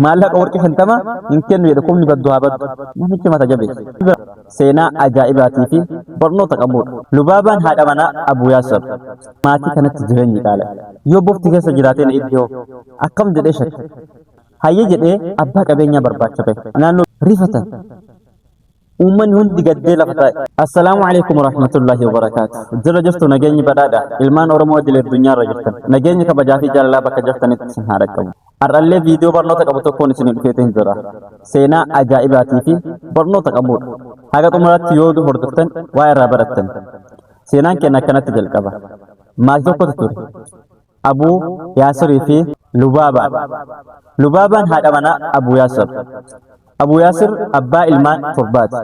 maallaqa warqii shantama hin kennu jedhe kumni baddu haa baddu namichi mata jabe seenaa ajaa'ibaatii fi barnoota qabudha. Lubaabaan haadha manaa Abuu Yaasir maatii kanatti jireenyi qaala yoo bofti keessa jiraateen iddoo akkam jedhee shakka hayyee jedhee abbaa qabeenyaa barbaacha ta'e naannoo rifatan uummanni hundi gaddee lafa taa'e. Assalaamu alaikum warahmatullahi wabarakaatu. Jira jirtu nageenyi badhaadha ilmaan Oromoo idilee addunyaarra jirtan nageenyi kabajaa fi jaalalaa bakka jirtanitti isin haa dhaqqabu. Arrallee viidiyoo barnoota qabu tokkoon isin dhufeetee hin jira. Seenaa ajaa'ibaatii fi barnoota qabudha. Haga xumuraatti yoo hordoftan waa irraa barattan. Seenaan keenya akkanatti jalqaba. Maatii tokkotu ture. Abuu Yaasirii fi Lubaabaan. Lubaabaan haadha manaa Abuu Yaasir. Abuu Yaasir abbaa ilmaan torbaati.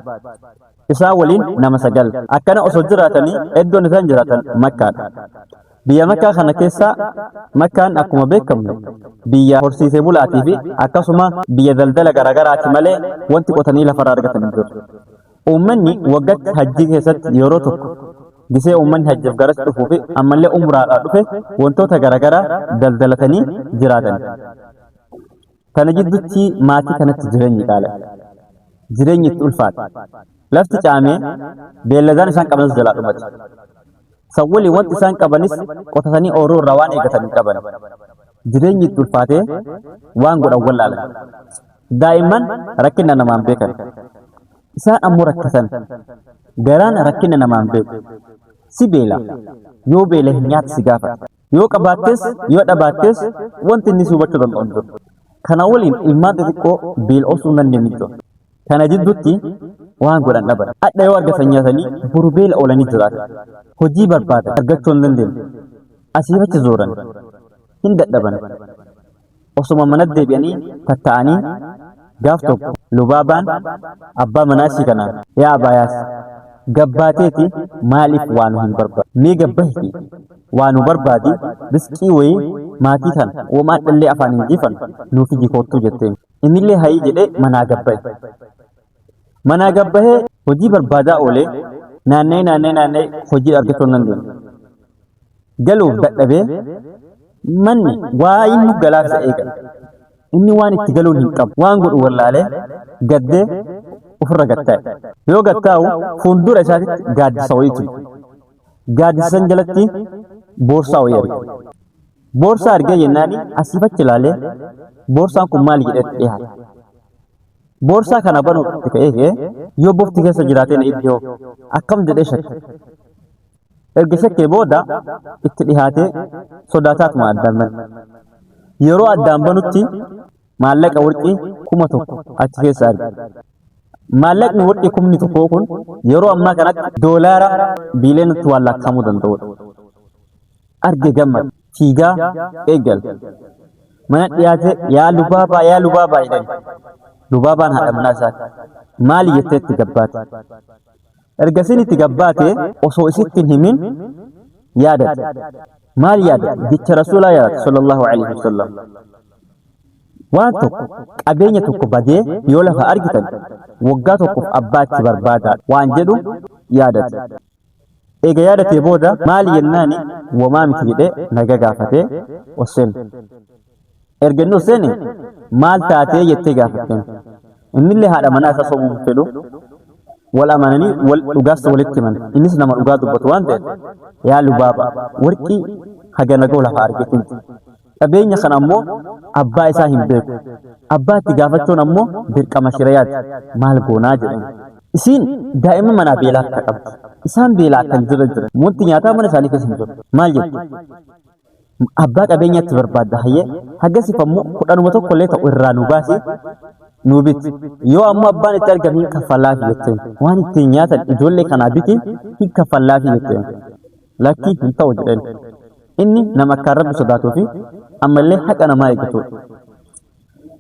Isaa waliin nama 9. Akkana osoo jiraatanii iddoon isaan jiraatan Makkaadha. Biyya Makkaa kana keessa Makkaan akkuma beekamu biyya horsiisee bulaatii fi akkasuma biyya daldala garaagaraati malee wanti qotanii lafarraa argatan hin jiru. Uummanni waggaatti hajjii keessatti yeroo tokko gisee uummanni hajjiif garas dhufuu fi ammallee umraadhaa dhufe wantoota garaagaraa daldalatanii jiraatan. Kana jidduutti maatii kanatti jireenyi qaala. Jireenyi itti ulfaata. Lafti caamee beelladaan isaan qabanis jalaa dhumate. Sawwali wanti isaan qabanis qotatanii ooruu irraa waan eegatan hin qaban. Jireenyi itti ulfaatee waan godhan wallaalan. Daa'imman rakkina namaan beekan. Isaan ammoo rakkatan. Garaan rakkina namaan beeku. Si beela. Yoo beela hin nyaatu si gaafata. Yoo qabaattes yoo dhabaattees wanti inni si hubachuu danda'u hin jiru. Kana waliin ilmaan xixiqqoo beel'oosuu hin dandeenye jiru. Kana jidduutti waan godhan dhaban. Hadha yoo argatan nyaatanii boru beela oolanii jiraatan. Hojii barbaadan argachuu hin dandeenye. Asii achi zooran. Hin dadhaban. Osuma mana deebi'anii tatta'anii gaaf tokko Lubaabaan abbaa manaa isii kanaan yaa Abaa Yaasir gabbaateeti maaliif waan hin barbaadu? Mee gabbaati waan nu barbaadi riskii wayii maatii kana uumaan dhallee afaan hin jiifan nuuf jikoottuu jetteen. Innillee hayii jedhee manaa gabbahe. Manaa gabbahee hojii barbaadaa oolee naannee hojii argachuu hin dandeenye. Galuuf dadhabee manni waa inni galaafisa eegala. Inni waan itti galuun hin qabu. Waan godhu wallaalee gaddee ofirra gattaa'e. Yoo gattaa'u fuuldura isaatitti gaaddisa wayiitu. Gaaddisan jalatti boorsaa wayii arge. Boorsaa argee jennaani asii fachi ilaalee boorsaan kun maali jedhee dhiyaate. Boorsaa kana banuutti ka'ee yoo bofti keessa jiraateen iddoo akkam jedhee shakke. Erga shakkee booda itti dhiyaatee sodaataatuma addaan bane. Yeroo addaan banutti maallaqa warqii 1,000 achi keessa arge. Maallaqni warqii 1,000 kun yeroo ammaa kanatti doolaara biiliyoonatti waan lakkaa'amuu danda'udha. Arge gammad fiigaa eegal. Mana dhiyaatee yaa Lubaabaa jedhani. Lubaabaan haadha manaa isaati. Maali jettee itti gabbaate? Erga isin itti gabbaate osoo isitti hin himin yaadate. Maal yaadate? Jecha Rasuulaa yaadate sallallahu alaihi wasallam. Waan tokko qabeenya tokko badee yoo lafa argitan waggaa tokkoof abbaa itti barbaadaa waan jedhu yaadate. Eega yaadatee booda maali jennaani wamaa miti jedhee naga gaafatee oseen. Erga inni oseen maal taatee jettee gaafateen. Innillee haadha manaa isaa sobuun fedhu wal amananii wal dhugaas walitti himan. Innis nama dhugaa dubbatu waan ta'eef yaa Lubaabaa warqii haga nagoo lafa argetin. Qabeenya kana ammoo abbaa isaa hin beeku. Abbaa itti gaafachuun ammoo dirqama shari'aati. Maal goonaa jedhan. Isiin daa'ima manaa beelaa akka qabdu. Isaan beelaa kan jiran. Wanti nyaataa mana isaanii keessa hin jiru. Maal jettu? Abbaa qabeenyaatti barbaadda hayyee hagasif ammoo 11 illee ta'u irraa nu baasi nu biti. Yoo ammoo abbaan itti argame hin kaffalaafi jetteen. Waan ittiin nyaatan ijoollee kanaa biti hin kaffalaafi jetteen. Lakkii hin ta'u jedhan. Inni nama akka Rabbi sodaatuu fi ammallee haqa namaa eegatudha.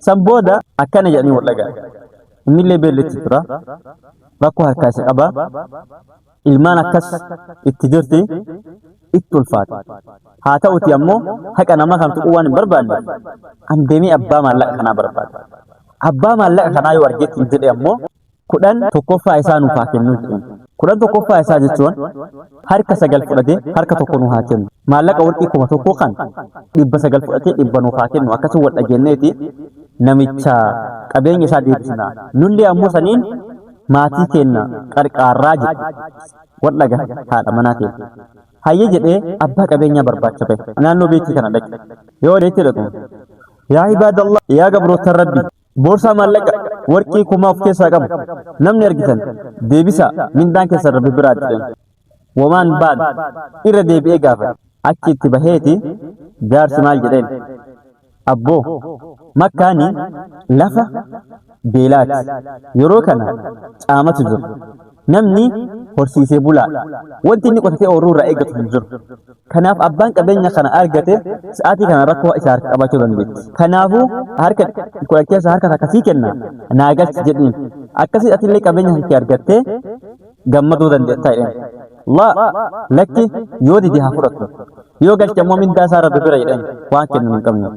San booda akkana jedhanii wal dhagaa. Innillee beelletti tura. Rakkoo harkaa isa qaba. Ilmaan akkas itti jirti itti ulfaata. Haa ta'uti ammoo haqa namaa kan tuquu waan hin barbaanne an deemee abbaa maallaqa kanaa barbaada. Abbaa maallaqa kanaa yoo argetti jedhe ammoo 11 isaa nuuf haa kennu jedhan. 11 isaa jechuun harka 9 fudhatee harka tokko nuuf haa kennu. Maallaqa warqii 1,000 kan 900 fudhatee 100 nuuf haa kennu akkasuma wal dhageenneeti namicha qabeenya isaa deebisna nulli ammoo saniin maatii keenya qarqaarraa jedhe wadhaga haadha manaa keenya hayye jedhee abbaa qabeenyaa barbaacha bahe naannoo beektii kana dhaqe yoo deetti dhaqu yaa ibaadallah yaa gabroota rabbi boorsaa maallaqa warqii kumaa of keessaa qabu namni argitan deebisa mindaan keessa rabbi biraa jedhan wamaan baan irra deebi'ee gaafa achi itti baheeti jaarsi maal jedheen abboo makkaani lafa beelaati yeroo kana caamatu jiru namni horsiisee bulaa wanti inni qotatee oorruu irraa eeggatu hin jiru kanaaf abbaan qabeenya kana argate sa'aatii kana rakkoo isaa harka qabachuu dandeetti kanaafuu harka kudha keessa harka akkasii kenna naagalchi jedhiin akkasii atillee qabeenya harkee argattee gammaduu dandeetta jedheen lakki yoo didi haa fudhatu yoo galche ammoo mindaa isaa rabbi bira jedheen waan kennu hin qabne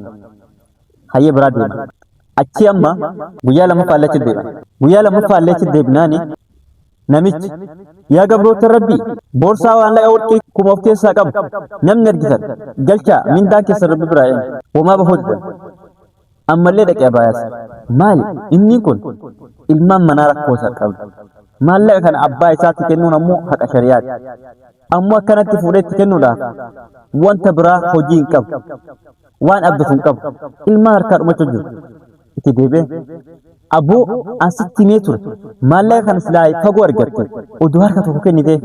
hayyee biraa deema achi amma guyyaa lammaffaa alleechi deema guyyaa lammaffaa alleechi deebinaani namichi yaa gabroota rabbii boorsaa waan laqa warqii kuma of keessaa qabu namni argitan galchaa mindaan keessa rabbi biraa jedheen homaa bahuu jedhan ammallee dhaqee abaayaas maali inni kun ilmaan manaa rakkoo isaa qabu maallaqa kana abbaa isaatti kennuun ammoo haqa shariyaati ammoo akkanatti fuudhee itti kennuudhaaf wanta biraa hojii hin qabu waan abdatu hin qabu ilmaan harkaa dhumachuu jiru itti deebi'ee abboo asitti mee ture maallaqa kana silaa fagoo argatte oduu harka tokko kennitee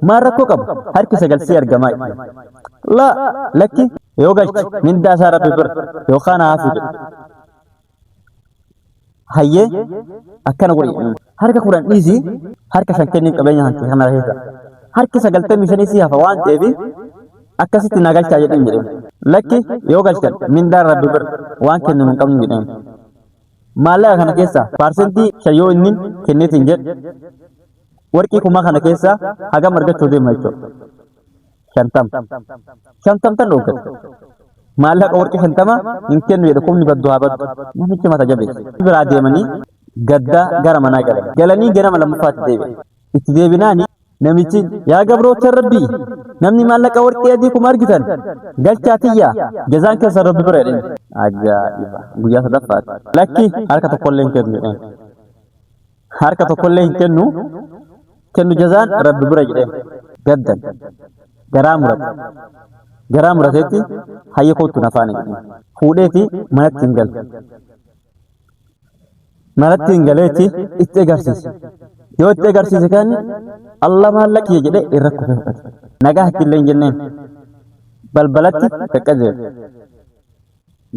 maal rakkoo qabu harki sagalsee argamaa lakki yoo galchi mindaa isaa rabbi bira yookaan haafuu jedhu hayyee akkana godhe harka kudhan dhiisii harka shan kenniin qabeenya hanqee kana keessa harki 95 si hafa waan ta'eef akkasitti na galchaa jedhin jedheen lakki yoo galchan mindaan rabbi bira waan kennu hin qabnu jedheen maallaqa kana keessa parsentii shayyoo inni kennitiin jedhe warqii kumaa kana keessa hagam argachuu deema jechuudha 50 tan dhoggate maallaqa warqii 50 hin kennu jedhe kumni baddu haa baddu namichi mata jabeesse biraa deemanii gaddaa gara manaa galanii ganama lammaffaatti deebi'e itti deebinaani namichi yaa gabroota rabbii namni maallaqa warqii adii kuma argitan galchaa tiyyaa jazaan keessa rabbi bira jedheen ajaa'iba guyyaa sadaffaati lakki harka tokkollee hin kennu jedheen harka tokkollee hin kennu jazaan rabbi bira jedheen gaddan garaa murateetti hayya kootu nafaan fuudheeti manatti hin galeetti itti agarsiise yoo itti agarsiise kan Allah maallaqii jedhe irra kufate nagaa hattillee hin jenneen balbalatti qaqqajeele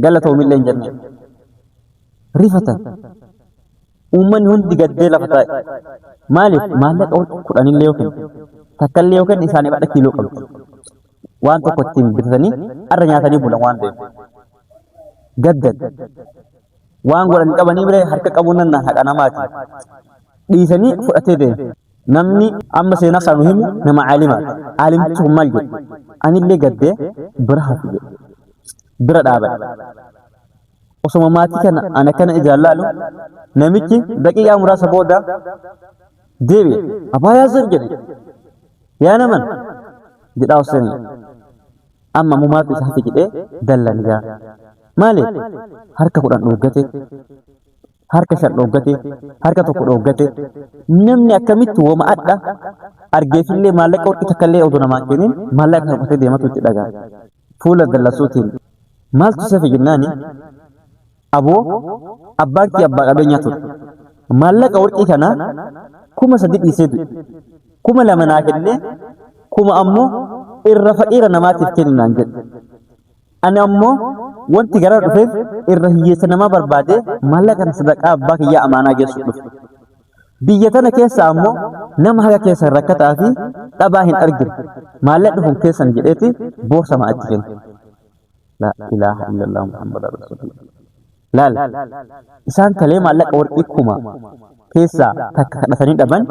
galatoomillee hin jenneen rifatan uummanni hundi gaddee lafa taa'e maaliif maallaqa kudhanillee yookiin takkallee yookiin isaanii badha kiiloo qabdi waan tokko ittiin bitatanii arra nyaatanii bulan waan ta'eef gaddan waan godhan qabanii bire harka qabuun nan haqa namaati dhiisanii fudhatee deeme namni amma seenaa kanu himu nama caalimaati caalimtichi kun maal jedhe anillee gaddee bira hafi jedhe bira dhaabate osoma maatii kana ana kana ijaallaalu namichi daqiiqaa muraasa booda deebi'e abaayaa sir jedhe yaa naman jedhaa osanii amma mumaatu isa hafi jedhee dallangaa maaliif harka kudhan dhoggate harka shan dhoggate harka tokko dhoggate namni akkamitti wooma adda argeefillee maallaqa warqii takkallee oduu namaa kennin maallaqa kana qotee deematu itti dhagaa fuula dallasuutiin maaltu safe jennaani aboo abbaan kee abbaa qabeenyaa ture maallaqa warqii kana 3,000 dhiisee du'e 2,000 naa kennee 1,000 ammoo irra faqiira namaatiif kenninaan jedhe ani ammoo wanti gara dhufeef irra hiyyeessa namaa barbaade maallaqa kana sadaqaa abbaa kiyyaa amaanaa geessu dhufe biyya tana keessa ammoo nama haga keessa rakkataa fi dhabaa hin argine maallaqa dhufuun keessan jedheeti boorsa ma'aatti kenne la ilaha illallah muhammad rasulullah laal isaan kalee maallaqa warqii kuma keessaa takka kadhatanii dhaban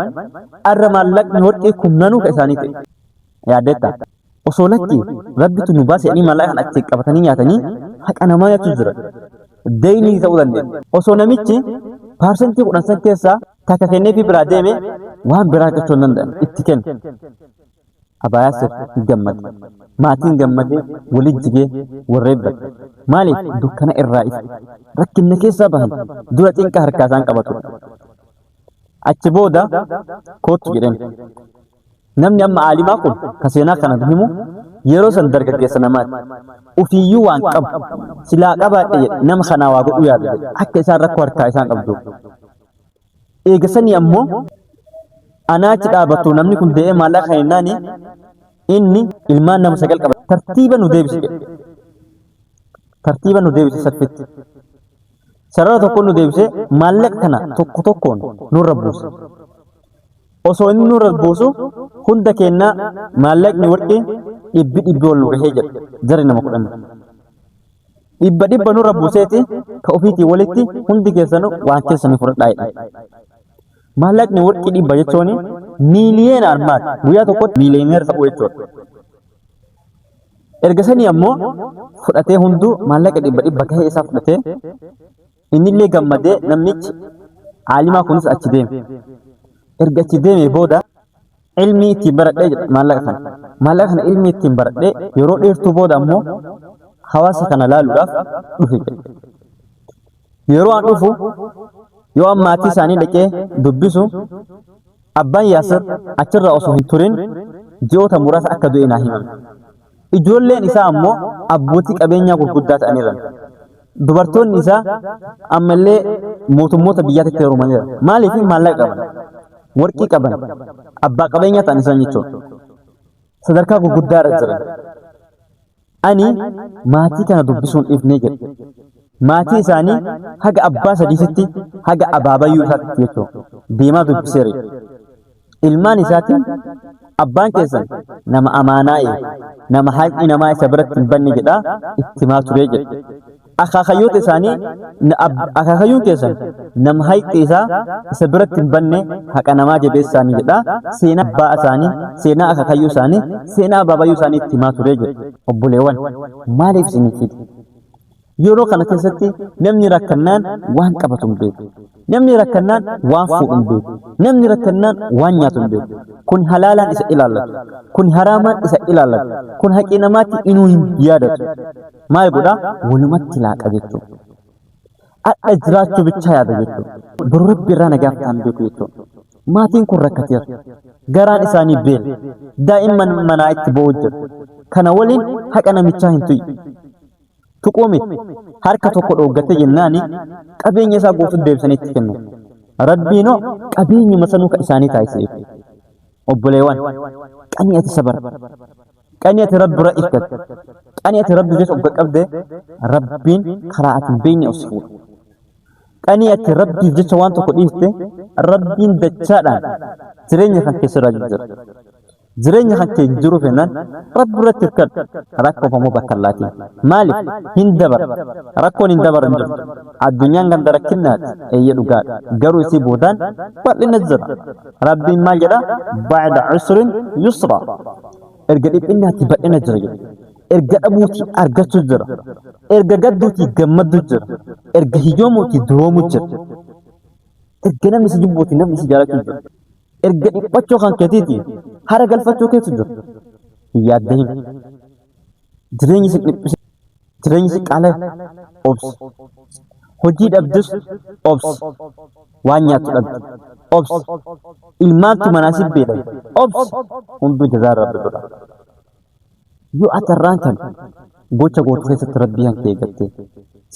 arra maallaqni warqii kumnanuu ka isaanii ta'e yaaddeetta osoo lakki rabbitu nu baase jedhanii maallaqa kana achi qabatanii nyaatanii haqa namaa nyaachuu jira deeynii ta'uu dandeenya osoo namichi parsentii 10 keessaa takka kennee fi biraa deeme waan biraa argachuu hin danda'an itti kenna Abaayasir gammad. Maatiin gammadee waliin jigee warreebbate. Maaliif dukkana irraa ifa rakkinna keessaa bahan dura cinqa harkaa isaan qabatu. Achi booda kootu jedheen. Namni amma aalimaa kun ka seenaa kana himu yeroo san dargaggeessa namaati. Ufiyyuu waan qabu silaa qabaadhe jedhe nama kanaa waa godhuu yaadu jedhe akka isaan rakkoo harkaa isaan qabdu. Eegasanii ammoo anaachi dhaabatu namni kun dee'ee maallaqa kan hinnaani inni ilmaan nama 9 qaba. Tartiiba nu deebisi jedhe. Tartiiba nu deebise saffitti. Sarara tokko nu deebise maallaqa kana tokko tokkoon nurra buuse. Osoo inni nurra buusu hunda kennaa maallaqni warqee dhibbi ol nu gahee jedhe jari nama 10. Dhibba nurra buuseeti ka ofiitii walitti hundi keessanuu waan keessanii fudhadhaa jedhe. Maallaqni warqii 100 jechuun miiliyoona armaati guyyaa tokkotti miiliyooneer ta'uu jechuudha. Ergasanii ammoo fudhatee hunduu maallaqa 100 gahee isaa fudhatee innillee gammadee namnichi aalimaa kunis achi deeme. Erga achi deeme booda ilmi ittiin baradhee jedha maallaqa kana. Maallaqa kana ilmi ittiin baradhee yeroo dheertuu booda ammoo hawaasa kana laaluudhaaf dhufe jedha. Yeroo an dhufu yoo maatii isaanii dhaqee dubbisu abbaan Yaasir achirraa osoo hin turin ji'oota muraasa akka du'e naa himame. Ijoolleen isaa ammoo abbootii qabeenyaa gurguddaa ta'aniiran. Dubartoonni isaa ammallee mootummoota biyyaatti heerumaniira. Maaliif maallaqa qaban? Warqii qaban. Abbaa qabeenyaa ta'an isaan jechuudha. Sadarkaa gurguddaa irra jiran. Ani maatii kana dubbisuun dhiifnee jedhe. Maatii isaanii haga abbaa sadiisitti haga abaabayyuu isaatti jechuudha. Deemaa dubbiseera. Ilmaan isaatiin abbaan keessan nama amaanaa'e nama haqni namaa isa biratti hin banne jedhaa itti himaa turee jedhe. Akaakayyoota isaanii akaakayyuun keessan nama haqni isaa isa biratti hin banne haqa namaa jabeessaanii jedhaa seenaa abbaa isaanii seenaa akaakayyuu isaanii seenaa abaabayyuu isaanii itti himaa turee jedhe. Obboleewwan maaliif isin fidi? Yeroo kana keessatti namni rakkannaan waan qabatu hin beeku. Namni rakkannaan waan fuudhu hin beeku. Namni rakkannaan waan nyaatu hin beeku. Kun halaalaan isa ilaallatu. Kun haraamaan isa ilaallatu. Kun haqii namaatti inuu hin yaadatu. Maal godhaa? Walumatti laaqa jechuudha. Adda jiraachuu bicha yaada jechuudha. Biroo Rabbi irraa nagaa ta'an beeku jechuudha. Maatiin kun rakkateera. Garaan isaanii beela. Daa'imman manaa itti ba'uu jiru. Kana waliin haqa namichaa hin tuyyi. Tuqoome harka tokko dhooggatte jennaani qabeenya isaa guutuu deebisanii itti kennu. Rabbiinoo qabeenyuma sanuu ka isaanii taasise. Obboleewwan qanii ati sabara. Qanii ati Rabbi irra ifgatte. Qanii ati Rabbi jecha obga qabde Rabbiin karaa ati hin beekne of fuudha. Qanii ati Rabbiif jecha waan tokko dhiifte Rabbiin dachaadhaan jireenya kan keessa irraa jijjiira. Jireenya kan kee jiru fennaan Rabbi irratti hirkadhu rakkoofamoo bakka laatiin. Maaliif hin dabar rakkoon hin dabaran jiru. Addunyaan ganda rakkinnaati eeyya dhugaadha. Garuu isii boodaan bal'ina jira. Rabbiin maal jedha? Ba'da usrin yusra. Erga dhiphinnaatti bal'ina jira jedha. Erga dhabuutii argachuu jira. Erga gadduutii gammaduu jira. Erga hiyyoomuutii duroomuu jira. Erga namni si jibbuutii namni si jaalachuu jira. Erga dhiphachuu kan keetiitii hara galfachuu keetu jiru. Yaadda hin. Jireenyi si dhiphise. Jireenyi si qaala obsi. Hojii dhabdus obsi. Waan nyaattu dhabdu obsi. Ilmaantu manaa si beelan obsi. Hunduu jazaa Rabbi godha. Yoo ati irraan kan gocha gootu keessatti Rabbii kan kee eeggattee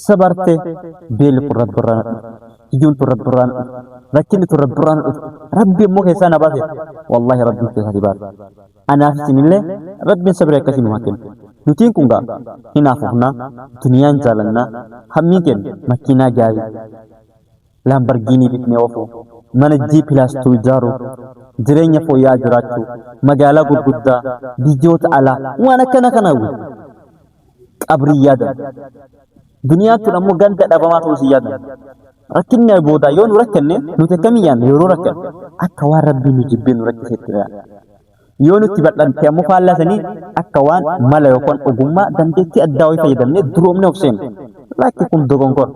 sabarte beelli kun Rabbi irraa nadhu. Hiyyuun tun Rabbi irraa nadhu. Rakkinni tun Rabbi irraa nadhu. Rabbi immoo keessaa na baase. Wallaahi Rabbiin keessaa si baase. Anaaf isinillee Rabbiin sabira akkasii numaa kennu. Nutiin kun gaa hinaafufnaa duniyaan jaalannaa hammiin kennu makiinaa gaarii Laambargiinii bitnee oofuu mana G+2 ijaaruu jireenya fooyya'aa jiraachuu magaalaa gurguddaa biyyoota alaa waan akkana kana hawwu qabrii yaadan. Duniyaan tun ammoo ganda dhabamaa ta'uu si yaadan. Rakkinni booda yoo nu rakkanne nuti akkamii yaadna yeroo rakkanne akka waan Rabbiin nu jibbee nu rakkisetti yaadna. Yoo nuti bal'ante ammoo faallasanii akka waan mala yookaan ogummaa dandeettii addaa wayii fayyadamnee duroomne of seenu. Lakki kun dogongora.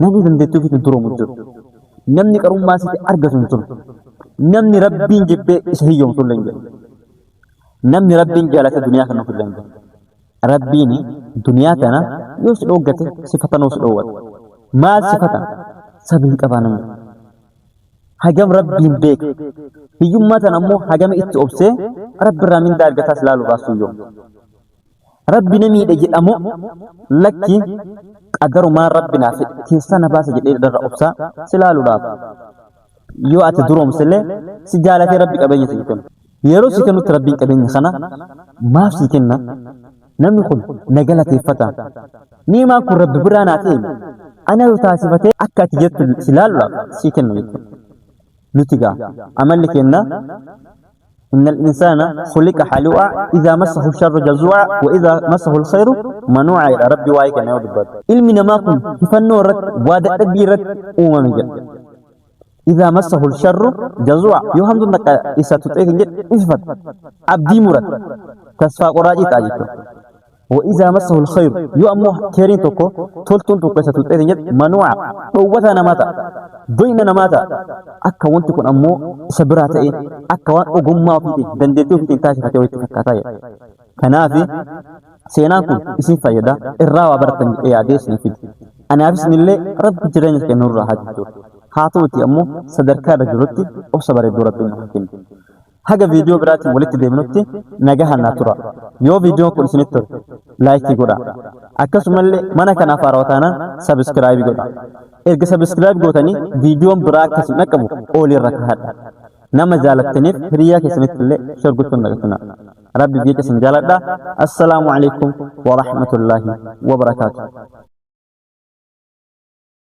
Namni dandeettii ofiitiin duroomu jiru. Namni qarummaa isiitti argatu hin jiru. Namni Rabbiin jibbee isa hiyyoomsu illee hin jiru. namni rabbiin jaalate duniyaa kan nuuf ilaalu rabbiin duniyaa tana yoo si dhoggate sifata nuus dhoowwata maal sifata sabiin qabaa namni hagam rabbiin beek hiyyummaa tana ammoo hagam itti obsee rabbi irraa mindaa argataas laalu baasuu yoo rabbi namiidha jedhamu lakki qadarumaan rabbinaaf keessa na baasa jedhee irra obsaa si laaluudhaaf yoo ati duroomsillee si jaalatee rabbi qabeenya si kennu yeroo si kennutti rabbiin qabeenya sana maaf si kenna namni kun na galateeffata niimaan kun rabbi biraa naa ta'e ana yoo taasifatee akka ati jettu si laaluudhaaf si kennu jechuudha nuti gaa amalli kenna إن الإنسان خلق حلوعا إذا مسه الشر جزوعا وإذا مسه الخير منوعا إلى ربي وايك أنا يودبات إلمنا ما كن كفنو رك وادع ربي رك أمم جد إذا مسه الشر جزوعا يوهم دونك إسا تتأذن جد إفت عبدي مرد تسفى قراجي تاجيك وإذا مسه الخير يؤمه كيرين توكو تولتون توكو إسا تتأذن جد منوعا قوتنا ماتا دويننا ماتا akka wanti kun ammoo sabraa ta'e akka waan ogummaa ofiitiin dandeettii ofiitiin taasifatee walitti fakkaataa kanaaf seenaan kun isin fayyada irraa waa baratan yaadee isin fidi anaafis illee rabbi jireenya kennurraa haa jechuudha haa ta'uti ammoo sadarkaa irra jirutti obsa bareedduu rabbiin nuuf kenna haga viidiyoo biraatiin walitti deemnutti nagahan naa tura yoo viidiyoon kun isinitti tole laayikii godha akkasumallee mana kanaaf haarawataanaan sabiskiraayibii godha erga sabiskiraayib gootanii viidiyoon biraa akkasii naqabu oolii irra kaa'adha nama jaalattaniif hiriyaa keessanitti illee shorgutuun nagatina rabbi biyya keessan jaaladha assalaamu alaikum wa rahmatullaahi wa barakaatuh